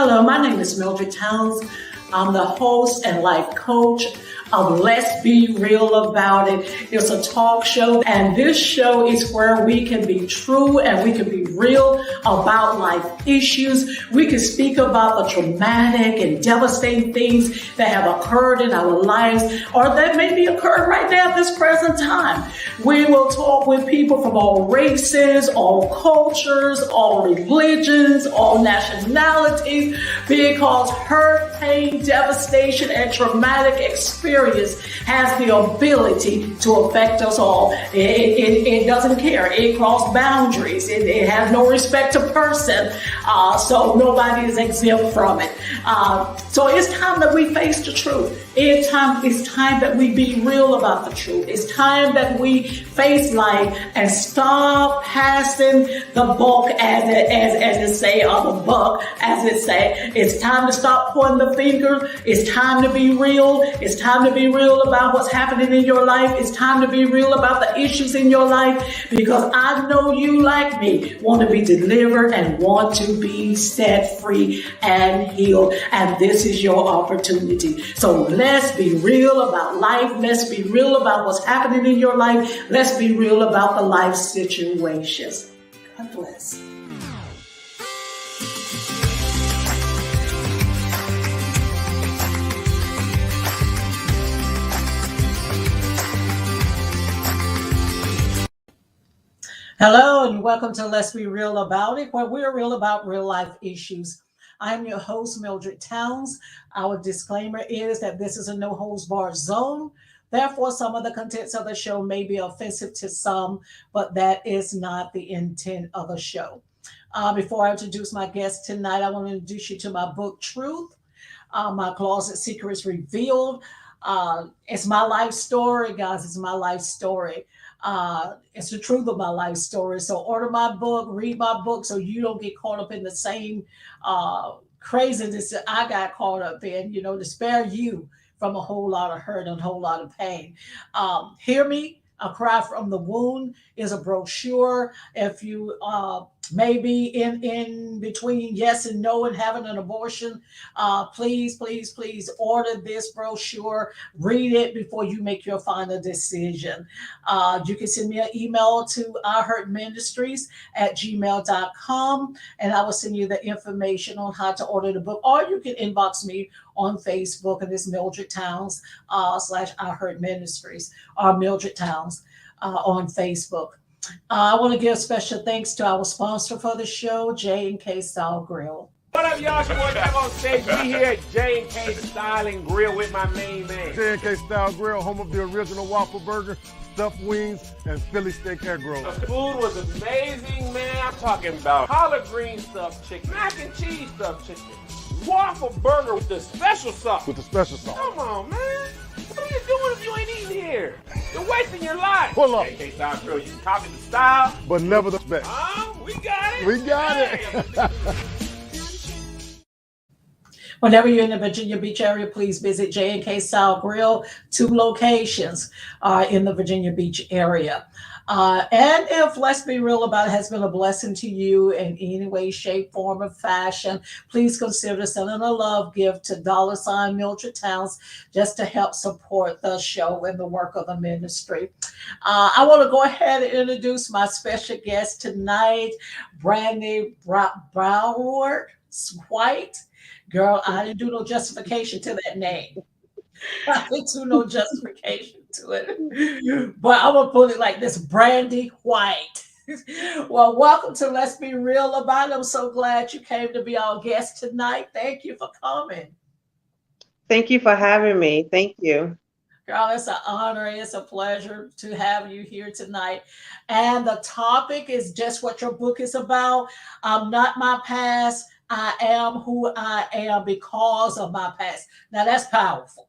Hello, my name is Mildred. I'm the host and life coach of Let's Be Real About It. It's a talk show, and this show is where we can be true and we can be real about life issues. We can speak about the traumatic and devastating things that have occurred in our lives or that may be occurring right now at this present time. We will talk with people from all races, all cultures, all religions, all nationalities, because hurt, pain, devastation, and traumatic experience has the ability to affect us all. It doesn't care. It crosses boundaries. It has no respect to person. So nobody is exempt from it. So it's time that we face the truth. It's time that we be real about the truth. It's time that we face life and stop passing the buck, as it say, or the buck, as it say. It's time to stop pointing the finger. It's time to be real. It's time to be real about what's happening in your life. It's time to be real about the issues in your life, because I know you, like me, want to be delivered and want to be set free and healed. And this is your opportunity. So let's be real about life. Let's be real about what's happening in your life. Let's be real about the life situations. God bless. Hello and welcome to Let's Be Real About It, where we're real about real life issues. I'm your host, Mildred Towns. Our disclaimer is that this is a no holds barred zone. Therefore, some of the contents of the show may be offensive to some, but that is not the intent of the show. Before I introduce my guest tonight, I want to introduce you to my book, Truth. My Closet Secrets Revealed. It's my life story, guys. It's my life story. It's the truth of my life story. So order my book, read my book, so you don't get caught up in the same craziness that I got caught up in, to spare you from a whole lot of hurt and a whole lot of pain. Hear Me, A Cry from the Wound is a brochure. If you maybe in between yes and no and having an abortion, please order this brochure. Read it before you make your final decision. You can send me an email to iHeartMinistries@gmail.com, and I will send you the information on how to order the book, or you can inbox me on Facebook, and it's Mildred Towns / iHeartMinistries, or Mildred Towns on Facebook. I want to give special thanks to our sponsor for the show, J&K Style Grill. What up, y'all? It's your boy back on stage. We here at J&K Style and Grill with my main man. J&K Style Grill, home of the original waffle burger, stuffed wings, and Philly steak egg roll. The food was amazing, man. I'm talking about collard green stuffed chicken, mac and cheese stuffed chicken, waffle burger with the special sauce. With the special sauce. Come on, man. What are you doing if you ain't eating here? You're wasting your life. Pull up. J&K Style Grill, you can copy the style, but never the spec. We got it. We got it. Whenever you're in the Virginia Beach area, please visit J&K Style Grill. 2 locations in the Virginia Beach area. And if Let's Be Real About It has been a blessing to you in any way, shape, form, or fashion, please consider sending a love gift to $ Mildred Towns just to help support the show and the work of the ministry. I want to go ahead and introduce my special guest tonight, Brandy Broward-White. Girl, I didn't do no justification to that name. I didn't do no justification to it. But I'm going to put it like this, Brandy White. Well, welcome to Let's Be Real About It. I'm so glad you came to be our guest tonight. Thank you for coming. Thank you for having me. Thank you. Girl, it's an honor. It's a pleasure to have you here tonight. And the topic is just what your book is about. I'm not my past. I am who I am because of my past. Now that's powerful.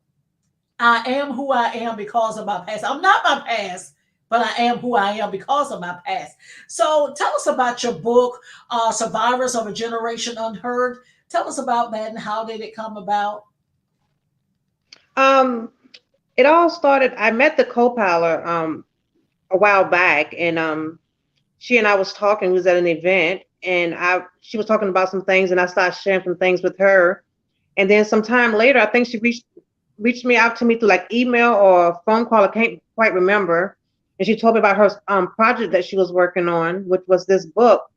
I am who I am because of my past. I'm not my past, but I am who I am because of my past. So tell us about your book, Survivors of a Generation Unheard. Tell us about that and how did it come about? It all started, I met the co-piler a while back, and she and I was talking. We was at an event, and she was talking about some things, and I started sharing some things with her. And then some time later, I think she reached me out to me through like email or a phone call. I can't quite remember. And she told me about her project that she was working on, which was this book,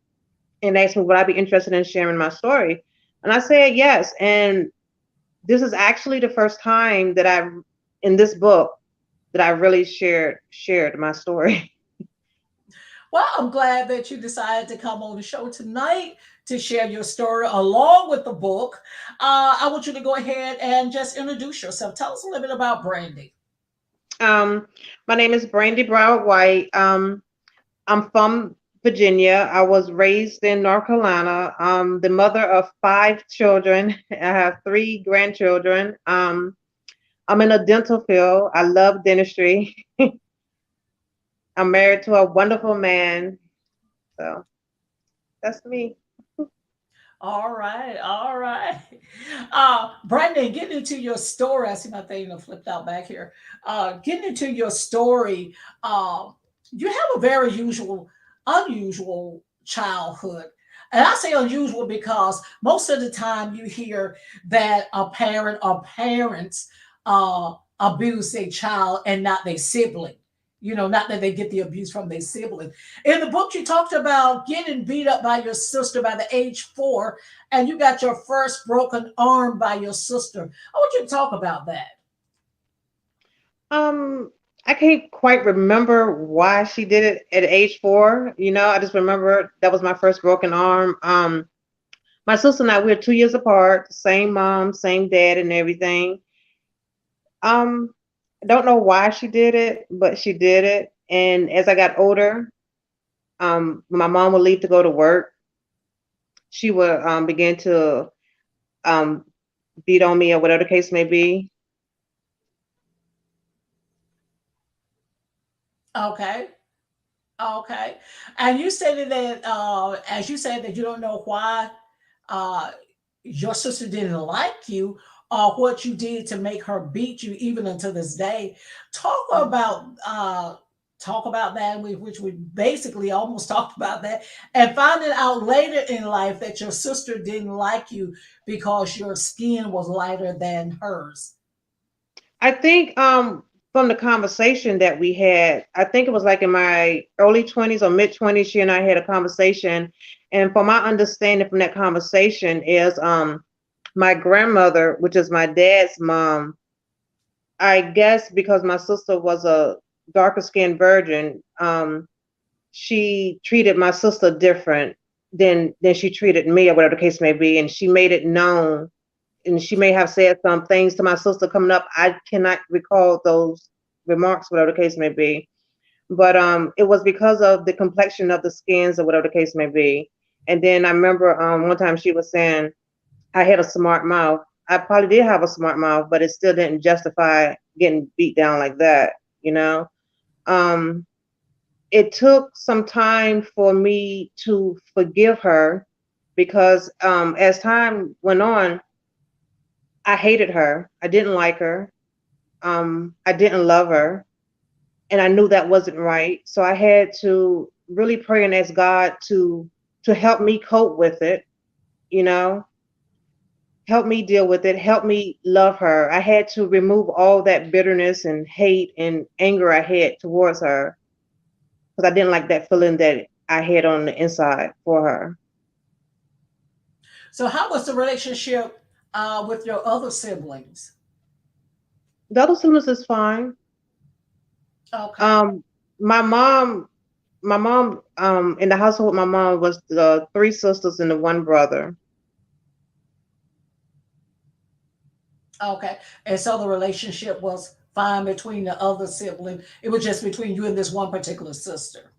and asked me would I be interested in sharing my story. And I said yes. And this is actually the first time that in this book, that I really shared my story. Well, I'm glad that you decided to come on the show tonight to share your story along with the book. I want you to go ahead and just introduce yourself. Tell us a little bit about Brandy. Um, my name is Brandy Broward-White. I'm from Virginia. I was raised in North Carolina. The mother of 5 children. I have 3 grandchildren. I'm in a dental field. I love dentistry. I'm married to a wonderful man. So that's me. All right, all right. Brandon, getting into your story, I see my thing flipped out back here. Getting into your story, you have a very unusual childhood. And I say unusual because most of the time you hear that a parent or parents abuse a child and not their sibling. Not that they get the abuse from their sibling. In the book, you talked about getting beat up by your sister by the age 4, and you got your first broken arm by your sister. I want you to talk about that. Um, I can't quite remember why she did it at age 4. I just remember that was my first broken arm. My sister and I, we're 2 years apart, same mom, same dad, and everything. I don't know why she did it, but she did it. And as I got older, when my mom would leave to go to work, she would begin to um, beat on me or whatever the case may be. Okay. Okay. And you stated that, as you said, that you don't know why uh, your sister didn't like you or what you did to make her beat you even until this day. Talk about uh, talk about that, which we basically almost talked about that, and finding out later in life that your sister didn't like you because your skin was lighter than hers. I think from the conversation that we had, I think it was like in my early 20s or mid 20s, she and I had a conversation. And from my understanding from that conversation is my grandmother, which is my dad's mom, I guess because my sister was a darker skinned virgin, she treated my sister different than she treated me or whatever the case may be. And she made it known, and she may have said some things to my sister coming up. I cannot recall those remarks, whatever the case may be. But it was because of the complexion of the skins or whatever the case may be. And then I remember one time she was saying I had a smart mouth. I probably did have a smart mouth, but it still didn't justify getting beat down like that, you know. Um, it took some time for me to forgive her because as time went on, I hated her. I didn't like her. I didn't love her, and I knew that wasn't right. So I had to really pray and ask God to help me cope with it, you know, help me deal with it, help me love her. I had to remove all that bitterness and hate and anger I had towards her because I didn't like that feeling that I had on the inside for her. So, how was the relationship with your other siblings? The other siblings is fine. Okay. Um, my mom, in the household, my mom was the 3 sisters and the 1 brother. Okay. And so the relationship was fine between the other sibling. It was just between you and this one particular sister.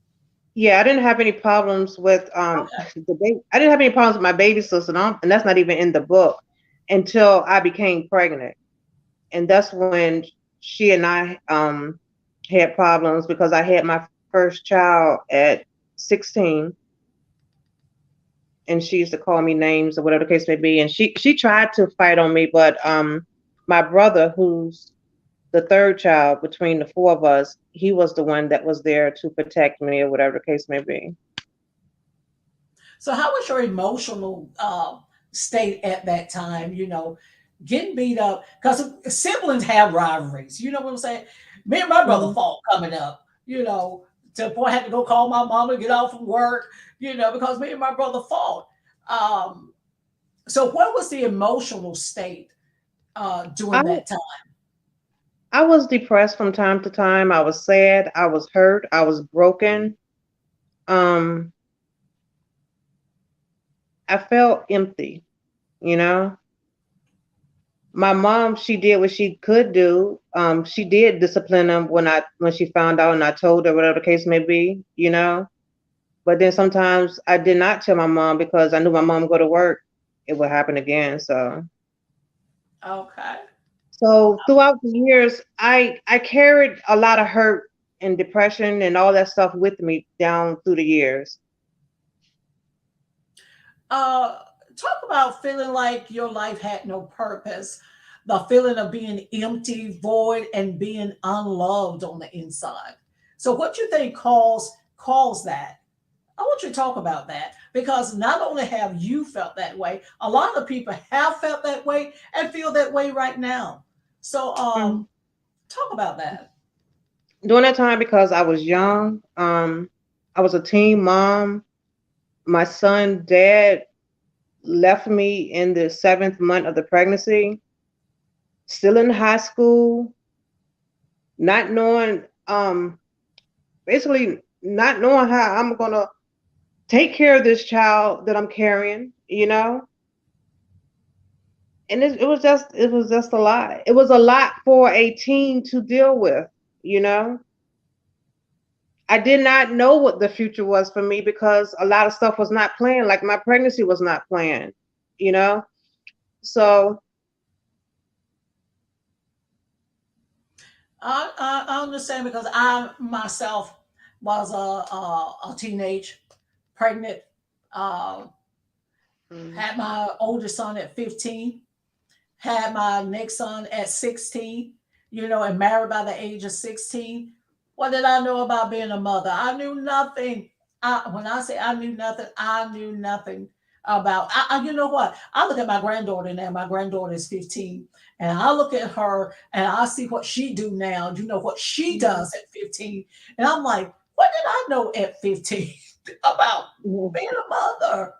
Yeah, I didn't have any problems with Okay. I didn't have any problems with my baby sister, and that's not even in the book until I became pregnant, and that's when she and I had problems because I had my first child at 16, and she used to call me names or whatever the case may be, and she tried to fight on me, but my brother, who's the third child between the 4 of us, he was the one that was there to protect me or whatever the case may be. So how was your emotional state at that time? Getting beat up because siblings have rivalries. You know what I'm saying? Me and my brother Mhm. fought coming up. To the point I had to go call my mom and get off from work. Because me and my brother fought. Um, so what was the emotional state I during that time? I was depressed from time to time. I was sad. I was hurt. I was broken. Um, I felt empty, you know. My mom, she did what she could do. She did discipline them when she found out and I told her whatever the case may be. But then sometimes I did not tell my mom because I knew my mom would go to work. It would happen again. Okay. So throughout the years, I carried a lot of hurt and depression and all that stuff with me down through the years. Uh, Talk about feeling like your life had no purpose, the feeling of being empty, void, and being unloved on the inside. So, what you think calls that? I want you to talk about that because not only have you felt that way, a lot of people have felt that way and feel that way right now. So, Mhm. talk about that. During that time, because I was young, I was a teen mom. My son dad left me in the 7th month of the pregnancy, still in high school, not knowing, basically not knowing how I'm gonna take care of this child that I'm carrying. And it was just a lot. It was a lot for a teen to deal with. I did not know what the future was for me because a lot of stuff was not planned. Like my pregnancy was not planned, you know? So, I understand because I myself was a teenage pregnant. Uh, mm, had my oldest son at 15, had my next son at 16, and married by the age of 16. What did I know about being a mother? I knew nothing. When I say I knew nothing, I knew nothing about. You know what? I look at my granddaughter now. My granddaughter is 15, and I look at her and I see what she do now. What she mhm, does at 15, and I'm like, what did I know at 15 about mhm. being a mother?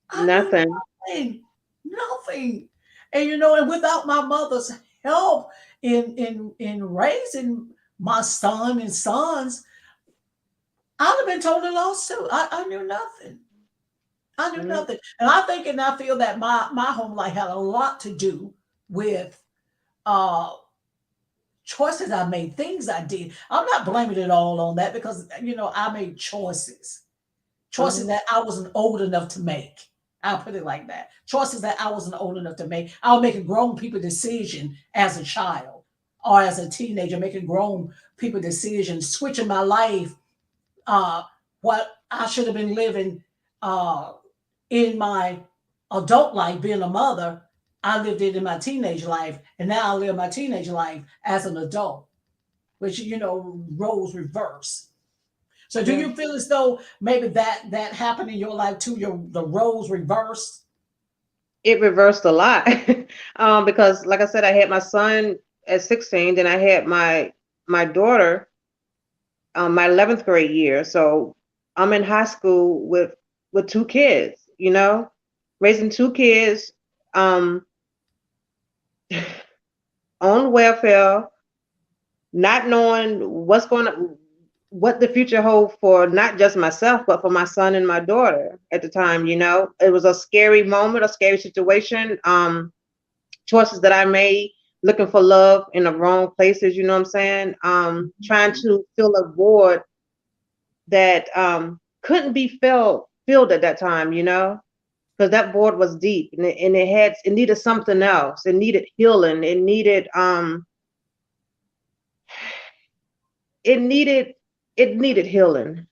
I knew Nothing. nothing, nothing. And without my mother's help in raising my son and sons, I'd have been totally lost too. I knew nothing. I knew Mhm. nothing. And I think and I feel that my home life had a lot to do with uh choices I made, things I did. I'm not blaming it all on that because I made choices Mhm. that I wasn't old enough to make. I'll put it like that. Choices that I wasn't old enough to make. I was making grown people decision as a child or as a teenager, making grown people decisions, switching my life, uh, what I should have been living uh, in my adult life, being a mother. I lived it in my teenage life, and now I live my teenage life as an adult, which roles reverse. So do Yeah. you feel as though maybe that happened in your life too? The roles reversed. It reversed a lot. Because like I said, I had my son at 16, then I had my daughter my 11th grade year. So I'm in high school with two kids, raising two kids um on welfare, not knowing what the future holds for not just myself, but for my son and my daughter at the time. It was a scary moment, a scary situation. Choices that I made, looking for love in the wrong places, you know what I'm saying? Trying to fill a void that couldn't be filled at that time. Because that void was deep and it needed something else. It needed healing. It needed it needed healing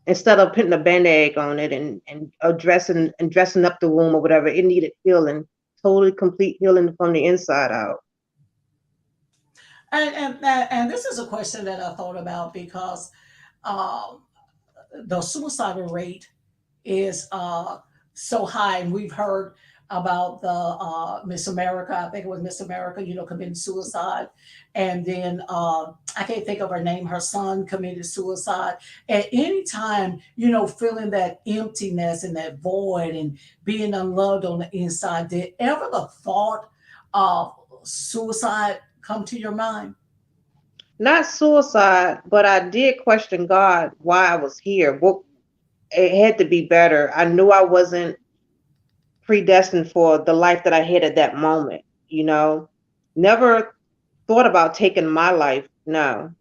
instead of putting a band-aid on it and addressing and dressing up the wound or whatever. It needed healing, totally complete healing from the inside out. And this is a question that I thought about because um, the suicidal rate is so high, and we've heard about the Miss America. I think it was Miss America, committing suicide, and then I can't think of her name. Her son committed suicide. At any time, feeling that emptiness and that void and being unloved on the inside, did ever the thought of suicide come to your mind? Not suicide, but I did question God why I was here. What it had to be better. I knew I wasn't predestined for the life that I had at that moment, Never thought about taking my life. No.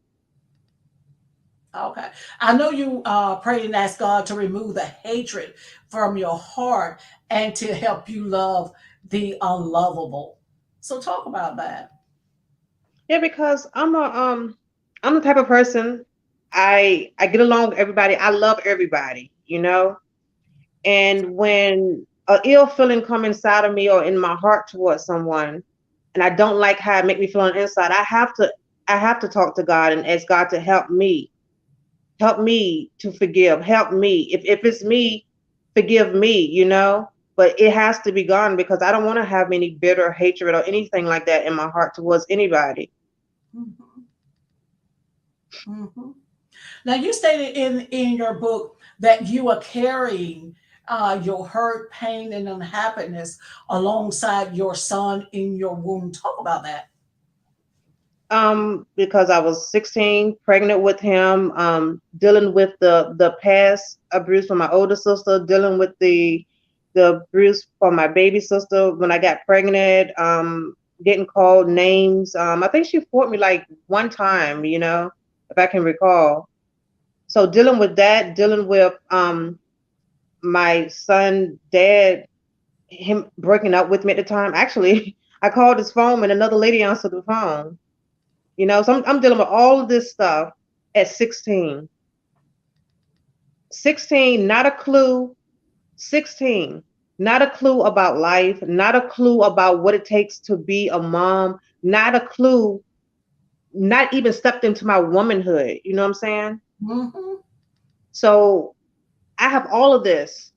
Okay. I know you prayed and asked God to remove the hatred from your heart and to help you love the unlovable. So talk about that. Yeah, because I'm the type of person, I get along with everybody. I love everybody. And when a ill feeling come inside of me or in my heart towards someone, and I don't like how it make me feel on the inside, I have to talk to God and ask God to help me to forgive, help me. If it's me, forgive me. But it has to be gone because I don't want to have any bitter hatred or anything like that in my heart towards anybody. Mhm. Mhm. Now, you stated in your book that you are carrying your hurt, pain, and unhappiness alongside your son in your womb. Talk about that. Because I was 16, pregnant with him, dealing with the past abuse from my older sister, dealing with the abuse from my baby sister when I got pregnant, getting called names. I think she fought me like one time, if I can recall. So dealing with that, dealing with my son dad, him breaking up with me at the time. Actually, I called his phone and another lady answered the phone. So I'm dealing with all of this stuff at 16. 16, not a clue. 16, not a clue about life, not a clue about what it takes to be a mom, not a clue, not even stepped into my womanhood. You know what I'm saying? Hmm. So I have all of this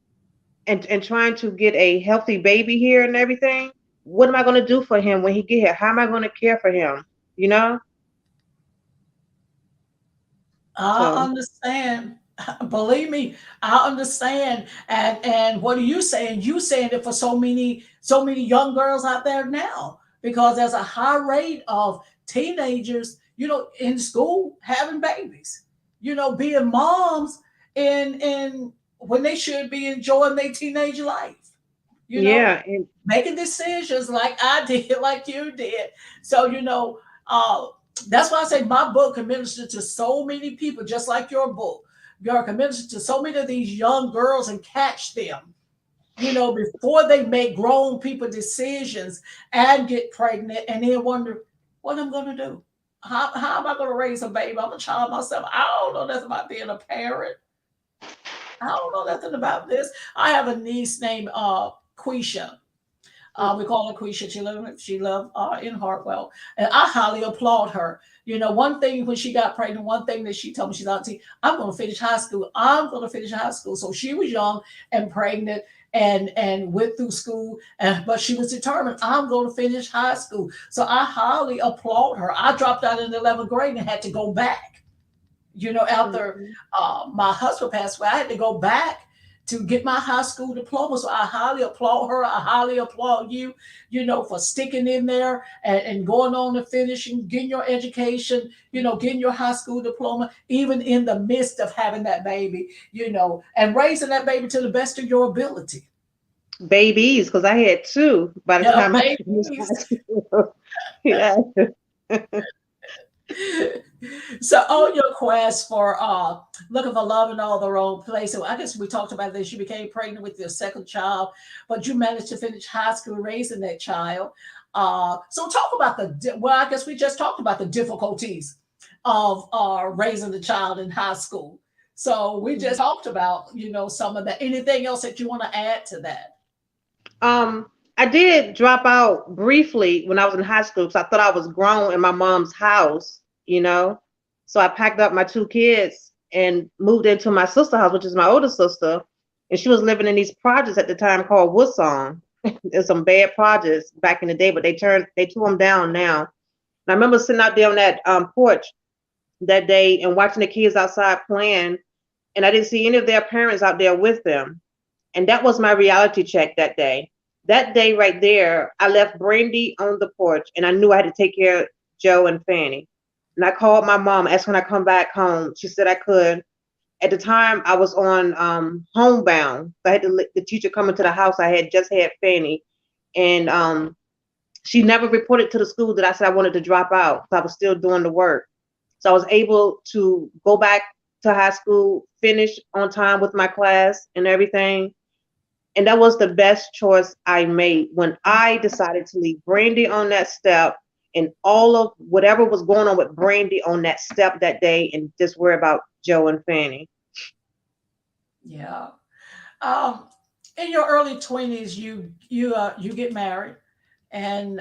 and trying to get a healthy baby here and everything. What am I going to do for him when he get here? How am I going to care for him? You know? I So understand. Believe me, I understand. And what are you saying? You saying it for so many young girls out there now because there's a high rate of teenagers, in school having babies, being moms in when they should be enjoying their teenage life, you know, yeah, and making decisions like I did, like you did. So, that's why I say my book can minister to so many people, just like your book. You can minister to so many of these young girls and catch them, before they make grown people decisions and get pregnant and then wonder what I'm going to do. How am I going to raise a baby? I'm a child myself. I don't know nothing about being a parent. I don't know nothing about this. I have a niece named Quisha. We call her Quisha. She live in Hartwell, and I highly applaud her. One thing when she got pregnant, one thing that she told me, she's auntie, I'm going to finish high school. I'm going to finish high school. So she was young and pregnant and went through school, but she was determined. I'm going to finish high school. So I highly applaud her. I dropped out in the 11th grade and had to go back. After Mhm. my husband passed away, I had to go back to get my high school diploma. So I highly applaud her. I highly applaud you, for sticking in there and going on to finishing, getting your education, getting your high school diploma, even in the midst of having that baby, and raising that baby to the best of your ability. Babies, because I had two by the Yeah, time I finished high babies. school. Yeah. So on your quest for looking for love in all the wrong place. So I guess we talked about this. You became pregnant with your second child, but you managed to finish high school raising that child. So talk about well, I guess we just talked about the difficulties of raising the child in high school. So we just talked about, some of that. Anything else that you want to add to that? Um, I did drop out briefly when I was in high school because I thought I was grown in my mom's house. So I packed up my two kids and moved into my sister's house, which is my older sister. And she was living in these projects at the time called Woodsong. There's some bad projects back in the day, but they tore them down now. And I remember sitting out there on that porch that day and watching the kids outside playing, and I didn't see any of their parents out there with them. And that was my reality check that day. That day right there, I left Brandy on the porch, and I knew I had to take care of Joe and Fanny. And I called my mom, asked when I come back home. She said I could. At the time, I was on homebound. So I had the teacher come into the house. I had just had Fanny, and she never reported to the school that I said I wanted to drop out. So I was still doing the work. So I was able to go back to high school, finish on time with my class and everything. And that was the best choice I made when I decided to leave Brandy on that step and all of whatever was going on with Brandy on that step that day, and just worry about Joe and Fanny. Yeah. In your early 20s, you get married, and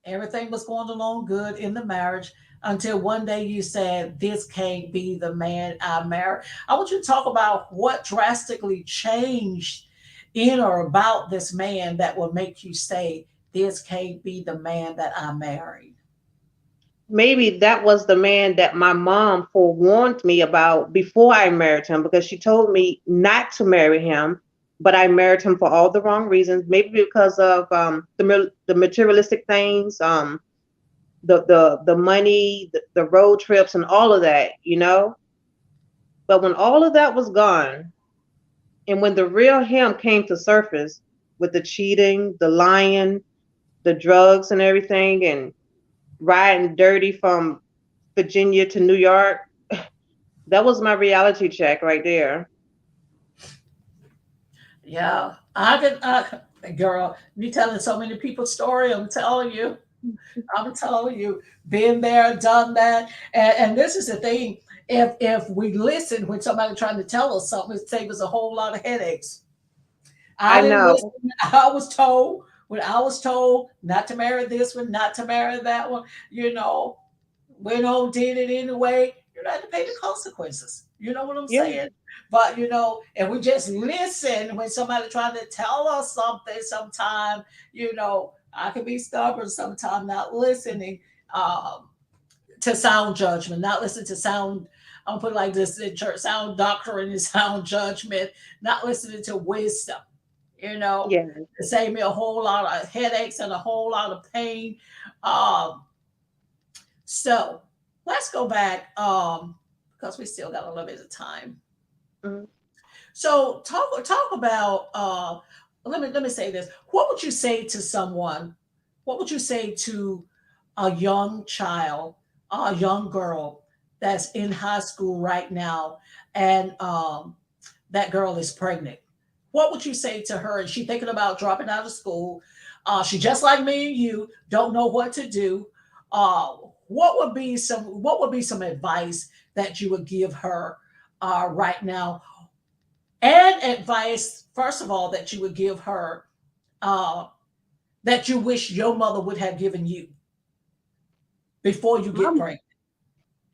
everything was going along good in the marriage until one day you said, "This can't be the man I married." I want you to talk about what drastically changed in or about this man that will make you say, "This can't be the man that I married." Maybe that was the man that my mom forewarned me about before I married him, because she told me not to marry him, but I married him for all the wrong reasons. Maybe because of the materialistic things, the money, the road trips, and all of that. But when all of that was gone, and when the real him came to surface with the cheating, the lying, the drugs, and everything, and riding dirty from Virginia to New York, that was my reality check right there. Yeah, girl, you telling so many people's story. I'm telling you, been there, done that, and this is the thing. If we listen when somebody trying to tell us something, it saves us a whole lot of headaches. I I didn't listen. know. I was told when I was told not to marry this one, not to marry that one. You know, went on, did it anyway. You have to pay the consequences. You know what I'm Yeah, saying? But and we just listen when somebody trying to tell us something. Sometime, I can be stubborn. Sometimes not listening um, to sound judgment, not listen to sound. I'm gonna put it like this in church: sound doctrine and sound judgment. Not listening to wisdom. You know, yeah. it saved me a whole lot of headaches and a whole lot of pain. Um, so let's go back because we still got a little bit of time. Mhm. So talk about let me say this. What would you say to someone? What would you say to a young child, a young girl that's in high school right now, and that girl is pregnant? What would you say to her? And she thinking about dropping out of school. She just like me and you, don't know what to do. What would be some advice that you would give her right now? And advice, first of all, that you would give her uh, that you wish your mother would have given you before you My get pregnant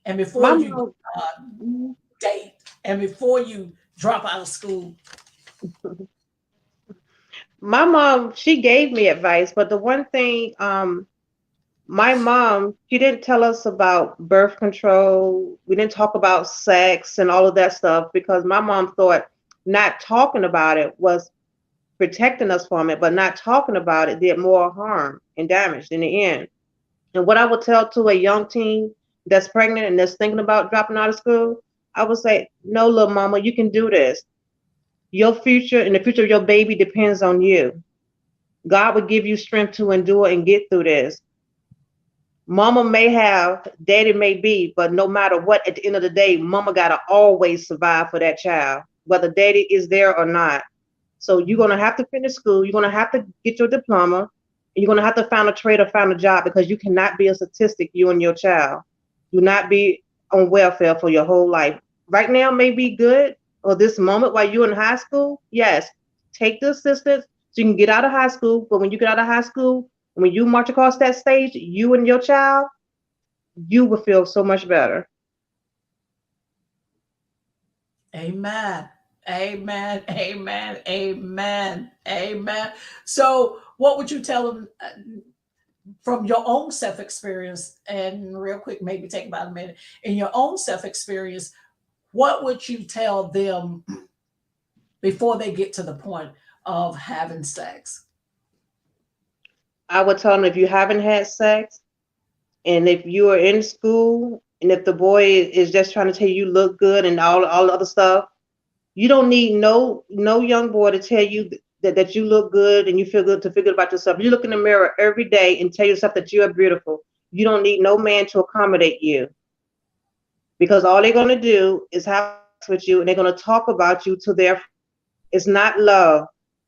and before my you mom, uh, mhm. date and before you drop out of school. My mom, she gave me advice, but the one thing, my mom, she didn't tell us about birth control. We didn't talk about sex and all of that stuff because my mom thought not talking about it was protecting us from it, but not talking about it did more harm and damage in the end. And what I would tell to a young teen that's pregnant and that's thinking about dropping out of school, I would say, no, little mama, you can do this. Your future and the future of your baby depends on you. God will give you strength to endure and get through this. Mama may have, daddy may be, but no matter what, at the end of the day, mama gotta always survive for that child, whether daddy is there or not. So you're gonna have to finish school. You're gonna have to get your diploma. And you're gonna have to find a trade or find a job because you cannot be a statistic, you and your child. Do not be on welfare for your whole life. Right now may be good, or this moment while you're in high school. Yes, take the assistance so you can get out of high school. But when you get out of high school, when you march across that stage, you and your child, you will feel so much better. Amen. Amen. Amen. Amen. Amen. So, what would you tell them from your own self experience? And real quick, maybe take about a minute. In your own self experience, what would you tell them before they get to the point of having sex? I would tell them, if you haven't had sex, and if you are in school, and if the boy is just trying to tell you look good and all the other stuff, you don't need no young boy to tell you that you look good and you feel good to feel good about yourself. You look in the mirror every day and tell yourself that you are beautiful. You don't need no man to accommodate you, because all they're going to do is have sex with you, and they're going to talk about you to their. It's not love,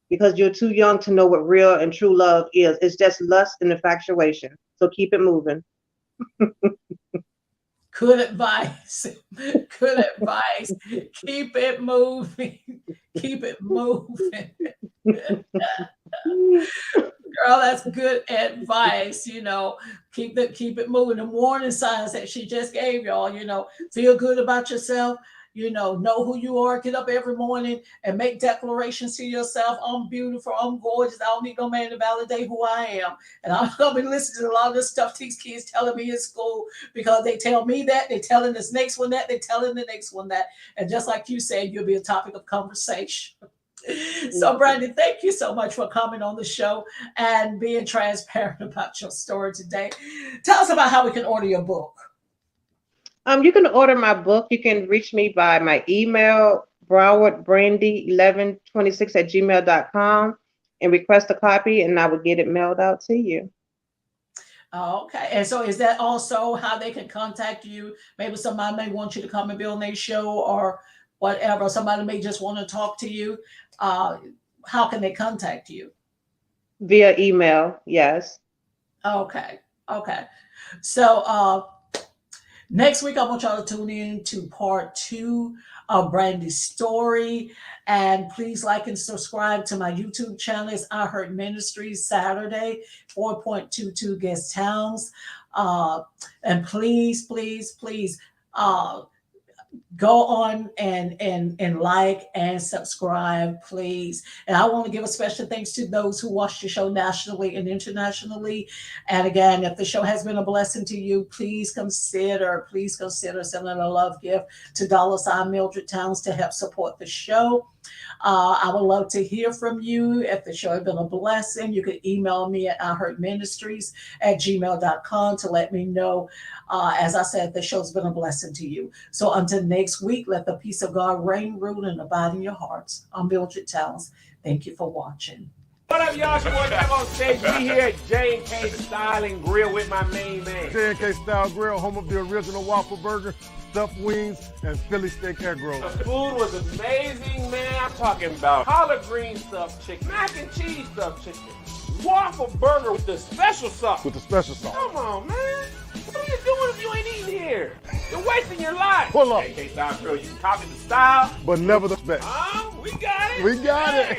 because you're too young to know what real and true love is. It's just lust and infatuation. So keep it moving. Good advice. Good advice. Keep it moving. Keep it moving. Girl, that's good advice. Keep it moving. The warning signs that she just gave y'all, feel good about yourself. Know who you are. Get up every morning and make declarations to yourself. I'm beautiful. I'm gorgeous. I don't need no man to validate who I am. And I'm going to be listening to a lot of this stuff these kids telling me in school, because they tell me that. They're telling this next one that. They're telling the next one that. And just like you said, you'll be a topic of conversation. So, Brandy, thank you so much for coming on the show and being transparent about your story today. Tell us about how we can order your book. You can order my book. You can reach me by my email, browardbrandy1126@gmail.com, and request a copy, and I will get it mailed out to you. Okay. And so is that also how they can contact you? Maybe somebody may want you to come and be on their show or whatever. Somebody may just want to talk to you. How can they contact you? Via email, yes. Okay. So next week, I want y'all to tune in to part 2 of Brandy's story. And please like and subscribe to my YouTube channel. It's I Heard Ministries, Saturday, 4.22 guest towns. And please, go on and like and subscribe, please. And I want to give a special thanks to those who watch the show nationally and internationally. And again, if the show has been a blessing to you, please consider sending a love gift to $Mildred Towns to help support the show. I would love to hear from you. If the show has been a blessing, you can email me at iheardministries@gmail.com to let me know. As I said, the show's been a blessing to you. So until next week, let the peace of God reign, rule, and abide in your hearts. I'm Mildred Towns. Thank you for watching. What up, y'all? It's your boy Jack on stage. We here at J&K Style and Grill with my main man. J&K Style Grill, home of the original waffle burger, stuffed wings, and Philly steak egg roll. The food was amazing, man. I'm talking about collard green stuffed chicken, mac and cheese stuffed chicken, waffle burger with the special sauce. With the special sauce. Come on, man. What are you doing if you ain't eating here? You're wasting your life. Pull up. J&K Style Grill, you can copy the style, but never the best. we got it. We got it.